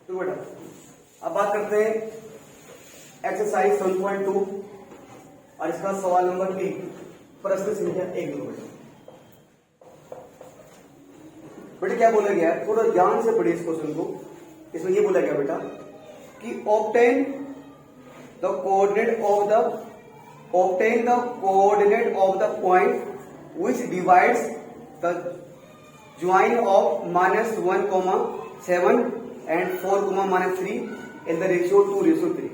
तो बेटा अब बात करते हैं एक्सरसाइज 7.2 और इसका सवाल नंबर 1, प्रश्न संख्या 1 दो बेटा क्या बोला गया है, थोड़ा ध्यान से पढ़िए इस क्वेश्चन को। इसमें ये बोला गया बेटा कि obtain the coordinate of the point which divides the join of -1,7 and 4,-3 in the ratio 2:3।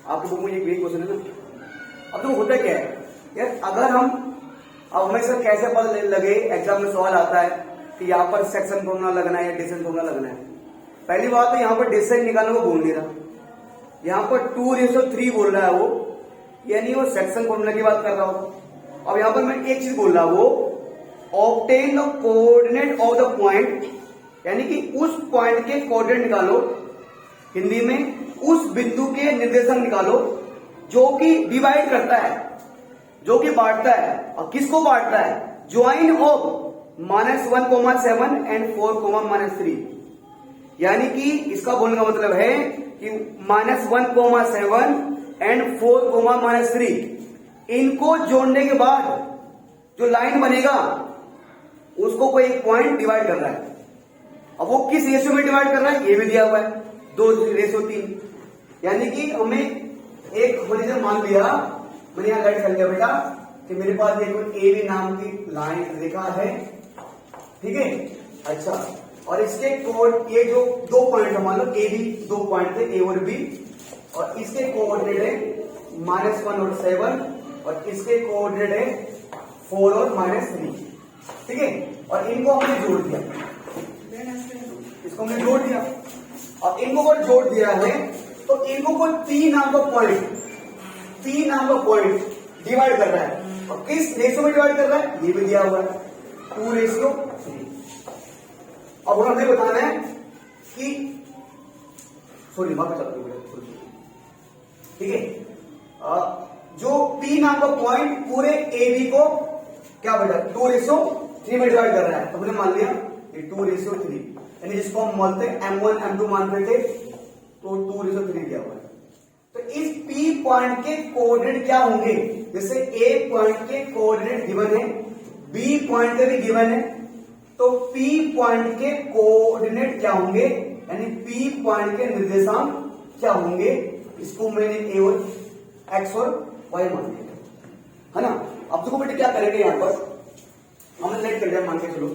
आपके बुक में ये क्वेश्चन है ना। अब तो होता क्या है यार, अगर हम अब हमें सर कैसे पता लगे, एग्जाम में सवाल आता है कि यहाँ पर सेक्शन फॉर्मूला लगना है या डिस्टेंस फॉर्मूला लगना है। पहली बात तो यहाँ पर डिस्टेंस निकालने को बोल नहीं रहा, यहाँ पर 2:3 बोल रहा है वो, यानी वो सेक्शन फॉर्मूला की बात कर रहा हो। अब यहां पर मैं एक चीज बोल रहा हूं, वो obtain the coordinate of the point, यानी कि उस पॉइंट के कोऑर्डिनेट निकालो, हिंदी में उस बिंदु के निर्देशांक निकालो जो कि डिवाइड करता है, जो कि बांटता है। और किसको बांटता है? Join of -1,7 and 4,-3। यानी कि इसका बोलने का मतलब है कि -1,7 एंड 4,-3 इनको जोड़ने के बाद जो लाइन बनेगा उसको कोई एक पॉइंट डिवाइड कर रहा है। अब वो किस रेशियो में डिवाइड कर रहा है ये भी दिया हुआ है, 2:3। यानी कि हमें एक होरिजेंटल मान लिया, मैंने यहां लाइट कर लिया बेटा कि मेरे पास एक ए बी नाम की लाइन रेखा है, ठीक है। अच्छा, और इसके कोड ये जो 2 पॉइंट है, मान लो ए बी 2 पॉइंट थे, ए और बी, और इसके कोऑर्डिनेट है -1 और 7 और इसके कोऑर्डिनेट है 4 और -3, ठीक है। और इनको हमने जोड़ दिया, इसको हमने जोड़ दिया। अब इनको अगर जोड़ दिया है तो इनको कोई P नाम का पॉइंट डिवाइड कर रहा है, और किस रेशियो में डिवाइड कर रहा है ये भी दिया हुआ है, 2:3। अब हमें बताना है कि सॉरी बात चलती है, ठीक है। जो P नाम का पॉइंट पूरे AB को क्या बेटा 2:3 में डिवाइड कर रहा है, तो हमने मान लिया ये 2:3, यानी जिसको हम बोलते हैं M1 M2 मानते थे, तो 2:3 दिया हुआ है। तो इस P पॉइंट के कोऑर्डिनेट क्या होंगे? जैसे A पॉइंट के कोऑर्डिनेट गिवन है, B पॉइंट के भी गिवन है, तो P पॉइंट के कोऑर्डिनेट क्या होंगे, यानी P पॉइंट के निर्देशांक क्या होंगे, इसको मैंने A और X और Y मान लिया, है ना। अब देखो बेटे क्या करेंगे, यहां पर हमने लेट कर दिया, मान के चलो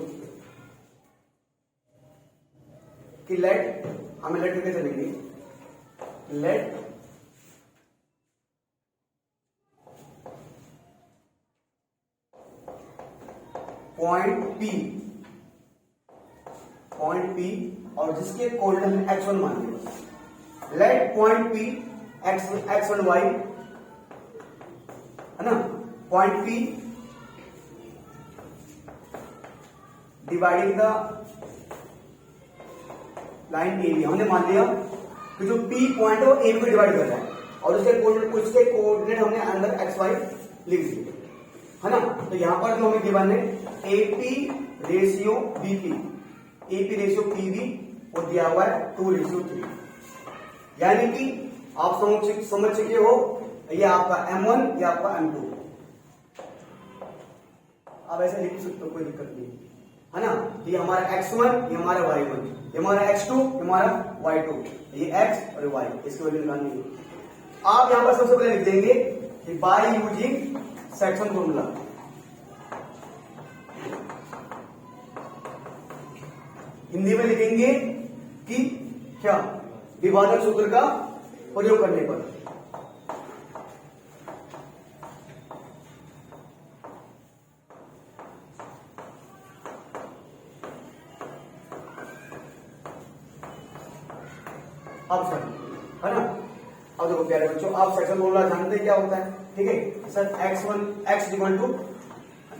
कि लेट, हमें लेट करके चलेंगे, लेट पॉइंट P और जिसके कोऑर्डिनेट x1 मान लिया, let point P x1 y, है ना। Point P dividing the line AB, हमने मान लिया कि जो P पॉइंट है वो AB को डिवाइड कर रहा है, और उसके कोऑर्डिनेट हमने अंदर XY लिख दिए, है ना। तो यहां पर जो हमें गिवन है AP रेशियो PB वो दिया हुआ है 2:3। यानी कि आप समझ चुके हो, ये आपका M1 या आपका M2, आप ऐसे लिख सकते हो, कोई दिक्कत नहीं, है ना। ये हमारा X1, ये हमारा Y1, ये हमारा X2, ये हमारा Y2, ये X और Y, इसकी वैल्यू निकालनी है। आप यहां पर सबसे पहले लिख देंगे कि by using section formula, Hindi में लिखेंगे कि क्या, विभाजन सूत्र का प्रयोग करने पर। अब सर, है ना। अब देखो प्यारे बच्चों, आप सेक्शन फॉर्मूला जानते हैं क्या होता है, ठीक है sir. x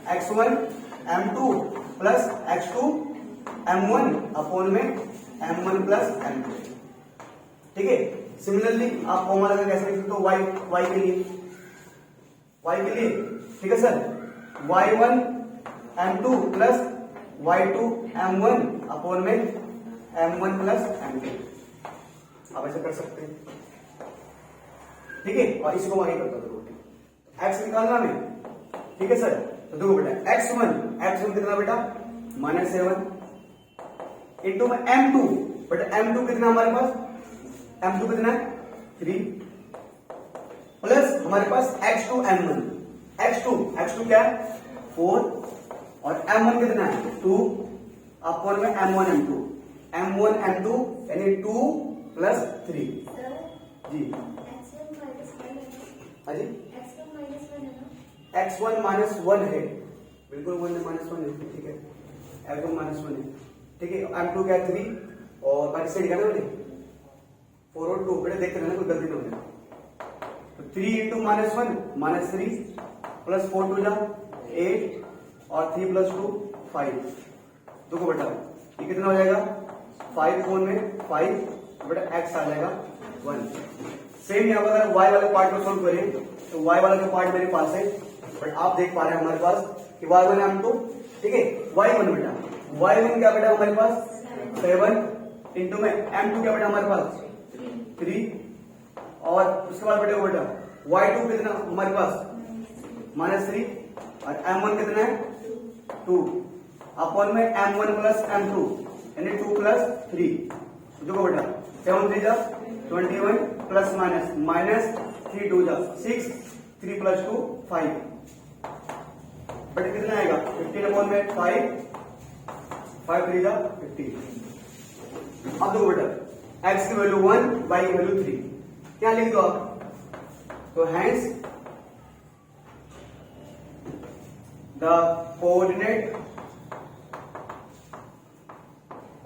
x1 m2 plus x2 m1 upon में m1 प्लस m2, ठीक है। सिमिलरली आप फॉर्मूला कैसे लिख सकते हो, y के लिए, ठीक है sir. y1 m2 plus y2 m1 upon में M1 प्लस M2। आप ऐसे कर सकते हैं, ठीक है। और इसको वही करता था एक्स निकालना में, ठीक है सर। तो देखो बेटा x1 कितना बेटा -7 इंटू में M2, बट M2 कितना हमारे पास, M2 कितना है 3 प्लस हमारे पास x2 क्या है 4 और M1 कितना है 2 अपॉन में M1 M2 यानी 2 प्लस 3 जी। हाँ जी x1 -1 है, बिल्कुल 1 -1 है, ठीक है। x1 -1 है, ठीक है। M2 क्या है 3 और बाकी से लिखा ना मैंने 4 और 2, बेटे देखते रहना कोई गलती ना हो। तो 3 इंटू -1 -3 प्लस 4 2 जा 8 और 3 प्लस 2 5। देखो बेटा ये कितना हो जाएगा 5 कोण में 5, बेटा x आ जाएगा 1। सेम यहाँ पर अगर y वाले पार्ट को सोल्व करें तो y वाला जो पार्ट मेरे पास है, बट आप देख पा रहे हैं हमारे पास कि y1 M2, ठीक है। y1 बेटा क्या बेटा हमारे पास 7 इंटू में M2 क्या बेटा हमारे पास 3 और उसके बाद बेटा y2 कितना हमारे पास -3 और M1 कितना है 2 अपॉन में M1 प्लस M2 यानी 2 प्लस 3। देखो बेटा 7 3 जा 21 प्लस माइनस 3 2 जा 6 3 प्लस 2 5, बट कितना आएगा 15 अपॉन में 5 3 जा 15। अब देखो बेटा x की वैल्यू 1 y की वैल्यू 3 क्या लिख दो आप, तो hence the coordinate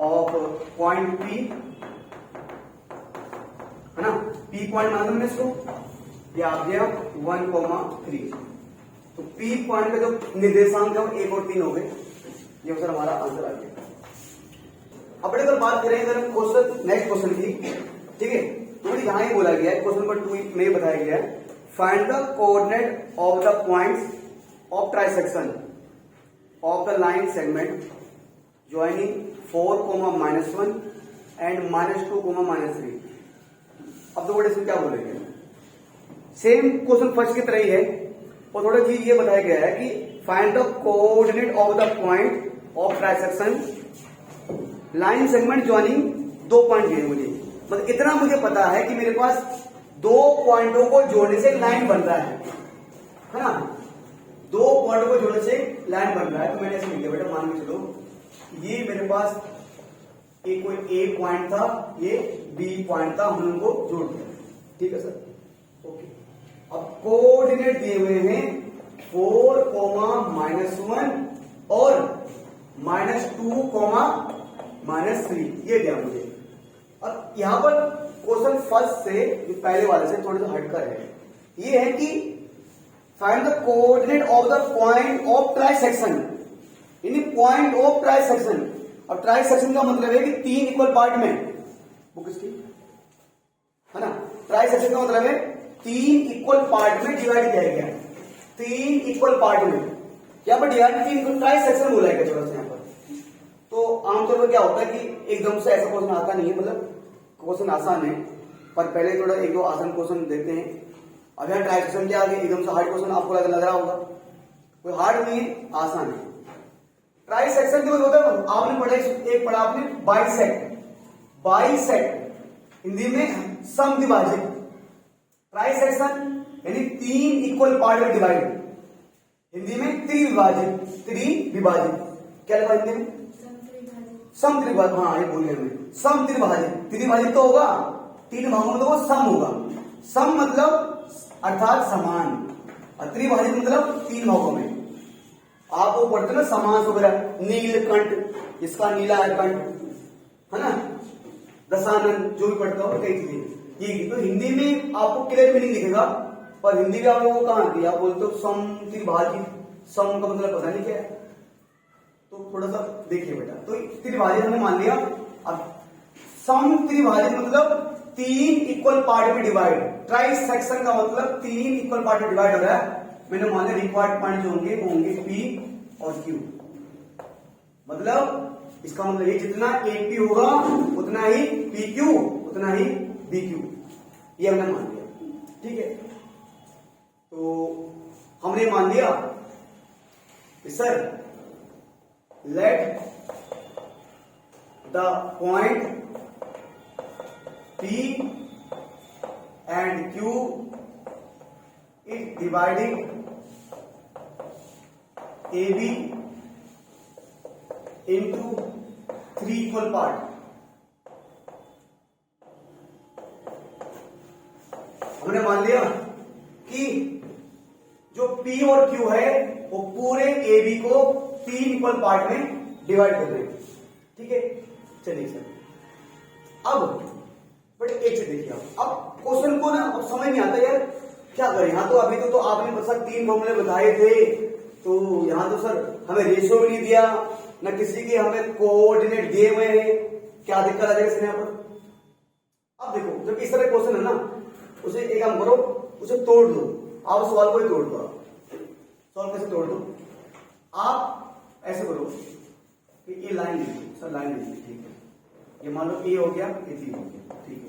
of point P है ना, P पॉइंट मान लो इसको, ये आ गया 1,3। तो P पॉइंट का जो निर्देशांक है वो 1 और 3 हो गए, ये सर हमारा आंसर आ गया। अब अगर बात करें अगर क्वेश्चन नेक्स्ट क्वेश्चन की, ठीक है। तो यहां ही बोला गया है क्वेश्चन नंबर 2 में बताया गया है find the coordinate of the points of trisection of the line segment joining 4, -1 and -2, -3। अब तो इसमें क्या बोलेंगे, सेम क्वेश्चन फर्स्ट की तरह ही है और थोड़ा चीज ये बताया गया है कि find the coordinate of the point of trisection line segment joining 2 point दिए मुझे, मतलब इतना मुझे पता है कि मेरे पास 2 पॉइंटों को जोड़ने से लाइन बन रहा है ना, 2 पॉइंटों को जोड़ने से लाइन बन रहा है। तो मैंने ऐसे लिख दिया बेटा, मान के चलो ये मेरे पास एक कोई A पॉइंट था, ये B पॉइंट था, हम उनको जोड़ दिया, ठीक है सर, ओके। अब कोऑर्डिनेट दिए हुए हैं 4, -1 और -2, -3, ये दिया मुझे। अब यहां पर क्वेश्चन फर्स्ट से पहले वाले से थोड़ा सा हटकर है, ये है कि find the coordinate of the point of trisection, यानी पॉइंट ऑफ ट्राइसेक्शन। और ट्राइसेक्शन का मतलब है कि 3 इक्वल पार्ट में, बुक इसकी है ना, ट्राइसेक्शन का मतलब है 3 इक्वल पार्ट में डिवाइड किया गया है, 3 इक्वल पार्ट में। यहाँ पर डिवाइड 3 ट्राइसेक्शन बोला गया थोड़ा सा यहाँ पर। तो आमतौर पर क्या होता है कि एकदम से ऐसा क्वेश्चन आता नहीं है, मतलब क्वेश्चन आसान है पर पहले थोड़ा 1-2 आसान क्वेश्चन देखते हैं। अब यहाँ ट्राइसेक्शन के आगे एकदम से हार्ड क्वेश्चन आपको लग रहा होगा, कोई हार्ड नहीं है, आसान है। ट्राइसेक्शन जो होता है आपने पढ़ा, एक पढ़ा आपने बाइसेक्ट हिंदी में समद्विभाजक, ट्राइसेक्शन यानी 3 इक्वल पार्ट में डिवाइड, हिंदी में त्रिविभाजक, क्या लिखा हिंदी में समत्रिभाजक, हाँ ये बोल गया मैं, समत्रिभाजक। त्रिभाजक तो होगा 3 भागों में, तो वो सम होगा, सम मतलब अर्थात समान, और त्रिभाजक मतलब 3 भागों में। आप वो पढ़ते ना समास वगैरह, नीलकंठ, इसका नीला है कंठ, है ना, दशानन, जो भी पढ़ता हो कई चीजें ये। तो हिंदी में आपको क्लियर मीनिंग दिखेगा, पर हिंदी में आप लोगों को कहां आती है, आप बोलते हो सम त्रिभाजित, सम का मतलब पता नहीं क्या है, तो थोड़ा सा देखिए बेटा। तो त्रिभाजित हमने मान लिया। अब सम त्रिभाजित मतलब 3 इक्वल पार्ट में डिवाइड, ट्राइसेक्शन का मतलब 3 इक्वल पार्ट में डिवाइड हो रहा है। मैंने मान लिया रिक्वायर्ड पॉइंट जो होंगे वो होंगे P और Q, मतलब इसका मतलब ये जितना AP होगा उतना ही PQ, उतना ही BQ, ये हमने मान लिया। ठीक है, तो हमने मान लिया कि sir let the point P and Q is dividing AB into 3 equal part। हमने मान लिया कि जो P और Q है वो पूरे AB को 3 इक्वल पार्ट में डिवाइड कर रहे हैं। ठीक है, चलिए सर अब बट एक से देखिए, अब क्वेश्चन को ना अब समझ नहीं आता यार क्या करें। यहाँ तो अभी तो आपने बस 3 फॉर्मूले बताए थे, तो यहाँ तो सर हमें रेशियो भी नहीं दिया, न किसी के हमें कोऑर्डिनेट दिए हुए हैं, क्या दिक्कत आ जाएगा यहाँ पर। अब देखो जब इस तरह क्वेश्चन है ना, उसे एक काम करो, उसे तोड़ दो, आप सवाल को ही तोड़ दो। सवाल कैसे तोड़ दो, आप ऐसे करो कि ये लाइन लिखो, सर लाइन लिखिए। ठीक है, ये मान लो ए हो गया, ये 3 हो गया। ठीक है,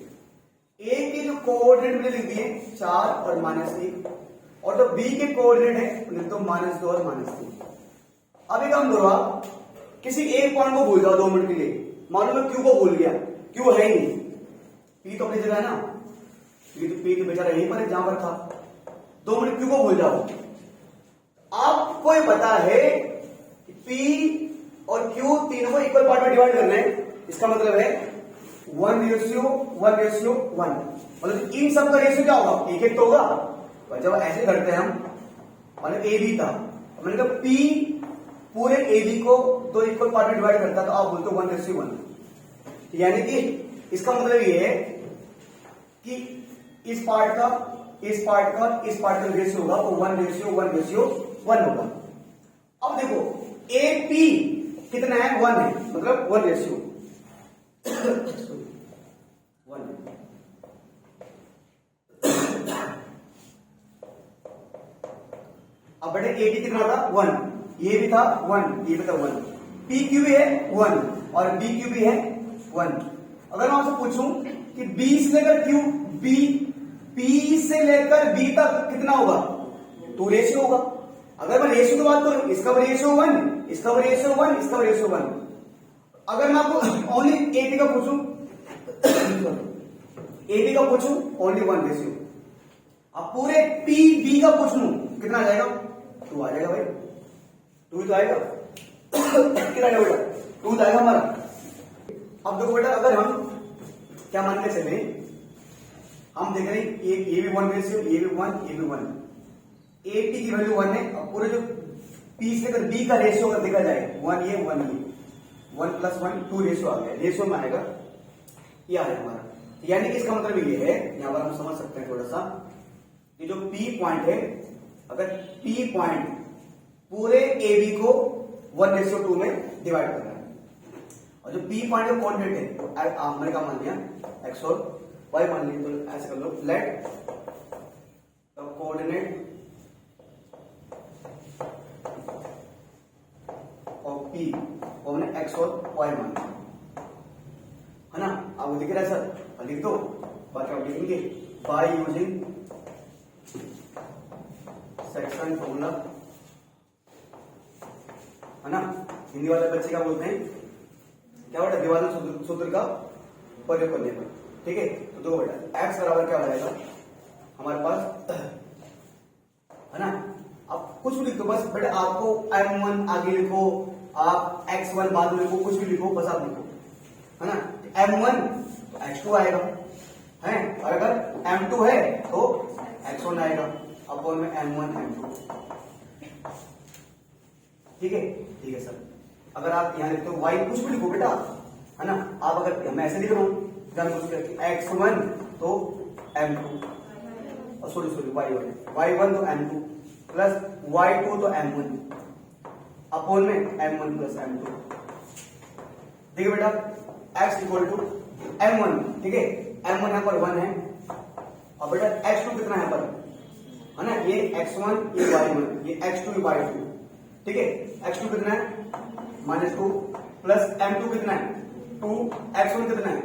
ए के जो कोऑर्डिनेट मैंने लिख दिए 4 और -3, और जो बी के कोऑर्डिनेट है उन्हें तो -2 और -3। अब एक काम करो, आप किसी एक पॉइंट को भूल जाओ 2 मिनट के लिए। मान लो मैं क्यू को भूल गया, क्यू है ही नहीं, पी तो अपनी जगह है ना, पी तो बेचारा यहीं पर है जहां पर था। 2 मिनट क्यू को भूल जाओ। आपको ये पता है कि पी और क्यू तीनों को इक्वल पार्ट में डिवाइड करना है, इसका मतलब है 1:1:1। मतलब इन सब का रेशियो क्या होगा, एक तो होगा। और जब ऐसे करते हैं हम, मतलब ए बी था, मैंने कहा पी पूरे ए बी को 2 इक्वल पार्ट में डिवाइड करता, तो आप बोलते 1:1। यानी कि इसका मतलब ये है कि इस पार्ट का रेशियो होगा वो 1:1:1 होगा। अब देखो ए पी कितना है, 1 है, मतलब 1:1। अब बेटे ए बी कितना था, 1, ये भी था 1, ये भी था 1, पी क्यू भी है 1 और बी क्यू भी है 1। अगर मैं आपसे पूछूं कि बी से लेकर क्यू, पी से लेकर बी तक कितना होगा, 2 रेशियो होगा। अगर मैं रेशियो की बात करूं, इसका रेशियो 1, इसका रेशियो 1, इसका रेशियो 1। अगर मैं आपको ओनली ए बी का पूछूं, ओनली 1 रेशियो। अब पूरे पी बी का पूछ लूं, कितना आ जाएगा, 2 आ जाएगा भाई, 2 तो आएगा। कितना आएगा बेटा, 2 तो आएगा हमारा। अब देखो बेटा, अगर हम क्या मान के चले, हम देख रहे हैं ये भी 1 रेशियो, ये भी 1, ये भी 1, ए पी की वैल्यू 1 है। अब पूरे जो पी से लेकर बी का रेशियो अगर देखा जाए 1 ये 1 ये, 1 + 1 2 रेशियो आ गया, रेशियो में आएगा, ये आ जाएगा हमारा। यानी कि इसका मतलब ये है, यहां पर हम समझ सकते हैं थोड़ा सा, कि जो पी पॉइंट है, अगर पी पॉइंट पूरे ए बी को 1:2 में डिवाइड करना है, और जो पी पॉइंट का कोऑर्डिनेट है, तो मैंने क्या मान लिया, एक्स और वाई मान लिया, तो ऐसे कर लो, let the coordinate of P, और हमने एक्स और वाई मान लिया, है ना। आपको दिख रहा है सर, लिख दो, बाकी आप लिखेंगे बाय यूजिंग सेक्शन फॉर्मूला, है ना। हिंदी वाले बच्चे क्या बोलते हैं, क्या बेटा, विभाजन सूत्र का प्रयोग करने पर। ठीक है, तो देखो बेटा, एक्स बराबर क्या हो जाएगा हमारे पास, है ना। आप कुछ भी लिखो, बस बेटा आपको m1 आगे लिखो, आप x1 बाद में लिखो, कुछ भी लिखो, बस आप लिखो, है ना। m1 तो x2 आएगा, है, और अगर m2 है तो x1 आएगा, अपॉन में m1 m2। ठीक है सर। अगर आप यहाँ लिखते हो y, कुछ भी लिखो बेटा, है ना। आप अगर मैं ऐसे लिख रहा हूँ x1 तो m2, और सॉरी y1 तो m2 प्लस y2 तो m1, अपॉन में m1 प्लस m2। देखिए बेटा, x इक्वल टू m1, ठीक है, m1 यहाँ पर 1 है, और बेटा x2 कितना है पर, है ना, ये x1 ये y1 ये x2 ये y2। ठीक है, x2 कितना है -2, प्लस m2 कितना है 2, x1 कितना है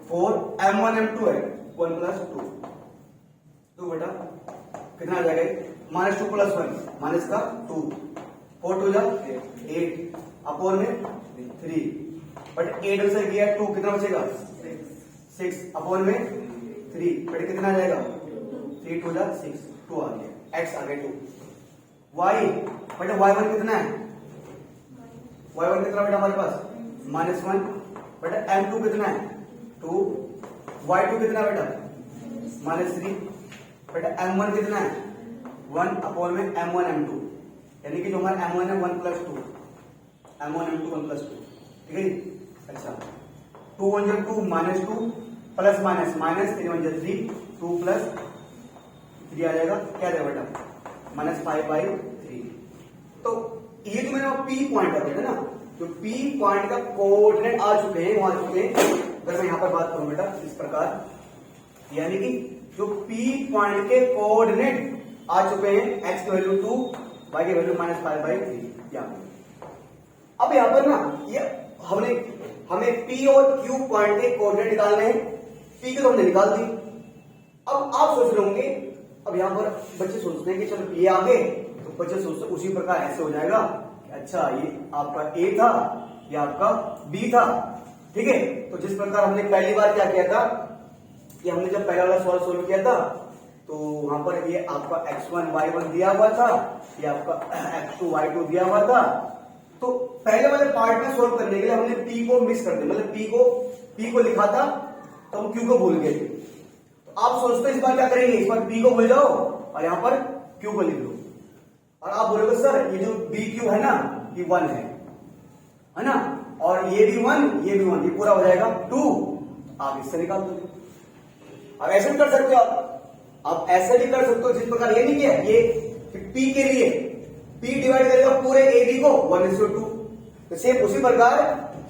4, m1 m2 है 1 प्लस 2। तो बेटा कितना आ जाएगा -2 + 1 माइनस का 2, 4 2 जा 8 अपॉन में 3, बट 8 से गया 2 कितना बचेगा 6 अपॉन में 3, बट कितना आ जाएगा 3 2 जा 6, 2 आ गया, x आ गया 2। y बेटा y1 कितना है y1 कितना बेटा हमारे पास -1, बेटा m2 कितना है 2, y2 कितना बेटा -3, बेटा m1 कितना है 1 अपॉन में m1 m2, यानी कि जो हमारा m1 है 1 + 2, m1 m2 1 + 2, ठीक है जी। अच्छा 2 1 जा 2 -2 प्लस माइनस माइनस 3 1 जा 3, 2 + 3 आ जाएगा, क्या आ जाएगा बेटा -5/3। तो ये जो मैंने P पॉइंट बताया था ना, जो P पॉइंट का कोऑर्डिनेट आ चुके हैं वहां चुके हैं। अगर मैं यहां पर बात करूं बेटा इस प्रकार, यानी कि जो P पॉइंट के कोऑर्डिनेट आ चुके हैं, x की वैल्यू 2, y की वैल्यू -5/3। अब यहां पर ना ये हमें P और Q पॉइंट के कोऑर्डिनेट निकालने हैं। P को तो हमने निकाल दी। अब आप सोच रहे होंगे, अब यहां पर बच्चे सोचते हैं कि चलो ये आ गए, तो बच्चे सोचते उसी प्रकार ऐसे हो जाएगा कि अच्छा ये आपका A था, ये आपका B था, ठीक है। तो जिस प्रकार हमने पहली बार क्या किया था, कि हमने जब पहला वाला सवाल सोल्व किया था तो वहां पर ये आपका x1 y1 दिया हुआ था, ये आपका x2 y2 दिया हुआ था। तो पहले वाले पार्ट में सोल्व करने के लिए हमने P को मिस कर दिया, मतलब P को लिखा था तो हम Q को भूल गए थे। तो आप सोचते हैं इस बार क्या करेंगे, इस बार P को भूल जाओ और यहां पर Q को लिख लो, और आप बोलोगे सर ये जो BQ है ना ये 1 है ना, और ये भी 1 ये भी 1, ये पूरा हो जाएगा 2, आप इससे निकाल दो। अब ऐसे भी कर सकते हो आप ऐसे भी कर सकते हो, जिस प्रकार ये नहीं किया ये P के लिए P डिवाइड करेगा पूरे AB को 1:2, तो सेम उसी प्रकार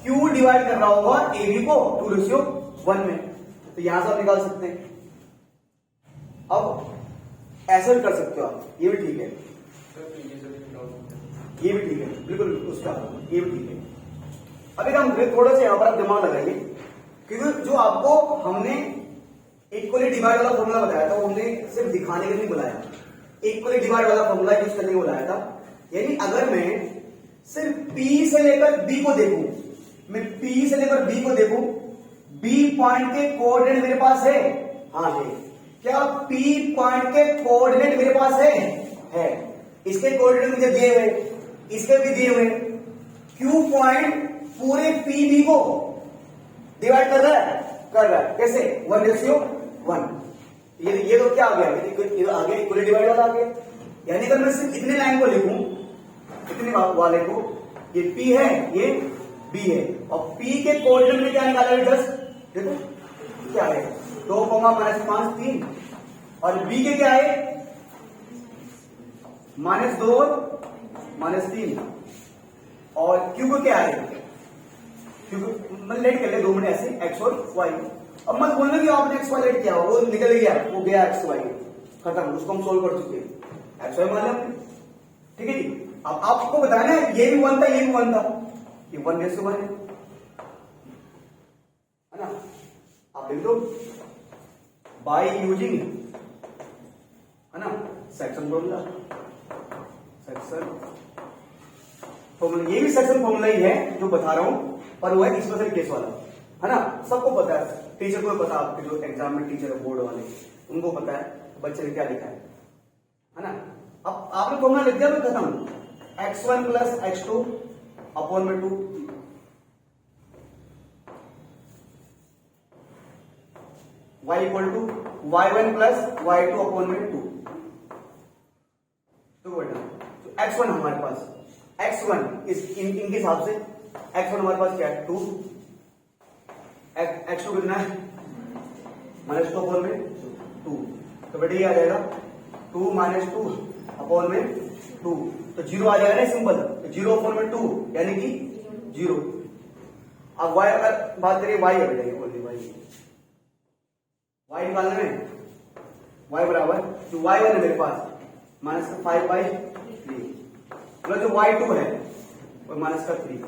Q डिवाइड कर रहा होगा AB को 2:1 में, तो यहां से आप निकाल सकते हैं। अब ऐसा भी कर सकते हो आप, ये भी ठीक है, ये भी ठीक है, बिल्कुल उसका ये भी ठीक है। अभी हम थोड़ा सा यहां पर आप दिमाग लगाइए, क्योंकि जो आपको हमने इक्वली डिवाइड वाला फॉर्मूला बताया था वो हमने सिर्फ दिखाने के लिए बुलाया, इक्वली डिवाइड वाला फॉर्मूला यूज करने को बुलाया था। यानी अगर मैं सिर्फ P से लेकर B को देखूं, मैं P से लेकर B को देखूं, B पॉइंट के कोऑर्डिनेट मेरे पास है, हाँ है। क्या P पॉइंट के कोऑर्डिनेट मेरे पास है। इसके कोऑर्डिनेट मुझे दिए हुए, इसके भी दिए हुए। Q पॉइंट पूरे PB को डिवाइड कर रहा है, कैसे 1:1। ये तो क्या आ गया, ये आ गया इक्वली डिवाइड वाला आ गया। यानी अगर मैं सिर्फ इतने लाइन को लिखूं, इतने वाले को, ये P है ये B है, और P के कोऑर्डिनेट में क्या निकाला है 10, देखो क्या है 2, -5 3, और B के क्या है -2 -3, और Q को क्या है, लेट कर ले 2 मिनट ऐसे x और y। अब मत बोलना कि आपने x y लेट किया, वो निकल गया, वो गया x y खत्म, उसको हम सोल्व कर चुके हैं, x y मान लिया, ठीक है जी। अब आपको बताना है ये भी 1 था ये भी 1 था, ये 1:1 है ना। आप लिख दो बाय यूजिंग, है ना, सेक्शन फॉर्मूला, सेक्शन फॉर्मूला, ये भी सेक्शन फॉर्मूला ही है जो बता रहा हूं, पर वो है स्पेशल केस वाला, है ना। सबको पता है, टीचर को पता, आपके जो एग्जाम में टीचर है बोर्ड वाले उनको पता है बच्चे ने क्या लिखा है ना। अब आपने फॉर्मूला लिख दिया तो खत्म, x1 + x2 अपॉन में 2, y = y1 + y2 अपॉन में 2। तो बेटा तो x1 हमारे पास, x1 इनके हिसाब से x1 हमारे पास क्या है 2, x2 कितना है -2 अपॉन में 2, तो बेटा ये आ जाएगा 2 - 2 अपॉन में 2, तो 0 आ जाएगा ना सिंपल, तो 0 अपॉन में 2 यानी कि 0। अब y अगर बात करिए y है बेटा, ये बोलिए y निकालना है, y बराबर जो y1 है मेरे पास -5/3, मतलब जो y2 है वो -3,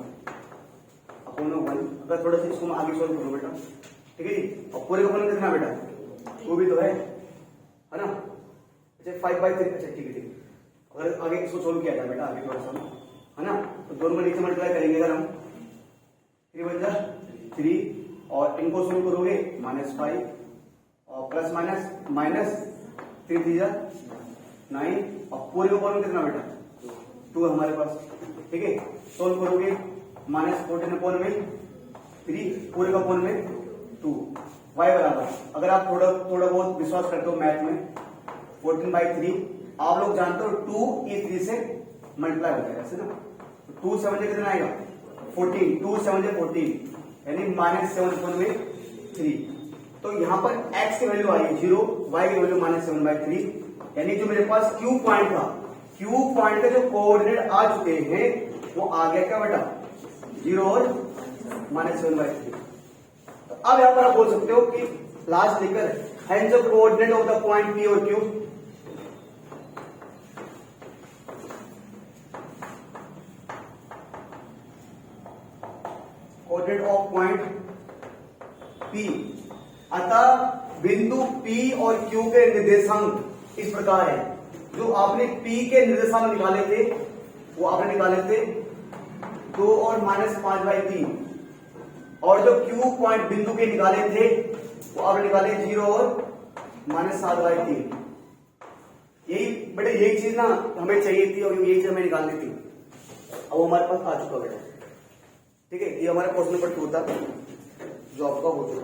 अपॉन 1। अगर थोड़ा सा इसको मैं आगे सोल्व करूँ बेटा, ठीक है जी। और पूरे का अपॉन कितना बेटा, 2 भी तो है ना। अच्छा 5/3, अच्छा ठीक है ठीक है। अगर आगे इसको सोल्व किया जाए बेटा, आगे थोड़ा सा है ना, तो दोनों में नीचे मल्टीप्लाई करेंगे अगर हम, 3 बन जाए 3, और इनको सोल्व करोगे -5 और प्लस माइनस 3 3 जा 9, और पूरे का अपॉन कितना बेटा 2 हमारे पास, ठीक है। सोल्व करोगे -14 अपॉन में 3, पूरे का अपॉन में 2, y बराबर, अगर आप थोड़ा बहुत विश्वास करते हो मैथ में, 14/3 आप लोग जानते हो 2 ये 3 से मल्टीप्लाई हो जाएगा ऐसे ना, 2 7 कितना आएगा 14, 2 7 14, यानी -7 अपॉन में 3। तो यहाँ पर x की वैल्यू आई 0, y की वैल्यू -7/3, यानी जो मेरे पास Q पॉइंट था, Q पॉइंट के जो कोऑर्डिनेट आ चुके हैं वो आ गया क्या बेटा 0 और -7/3। तो अब यहां पर आप बोल सकते हो कि लास्ट लेकर hand the coordinate of the point P और Q। Coordinate of point P, अतः बिंदु P और Q के निर्देशांक इस प्रकार है। जो आपने P के निर्देशांक निकाले थे वो आपने निकाले थे 2 और -5/3, और जो Q पॉइंट बिंदु के निकाले थे वो आपने निकाले 0 और -7/3। यही बेटा यही चीज ना हमें चाहिए थी और यही चीज हमें निकालनी थी, अब वो हमारे पास आ चुका बेटा, ठीक है। ये हमारा क्वेश्चन नंबर 2 था जो आपका हो चुका।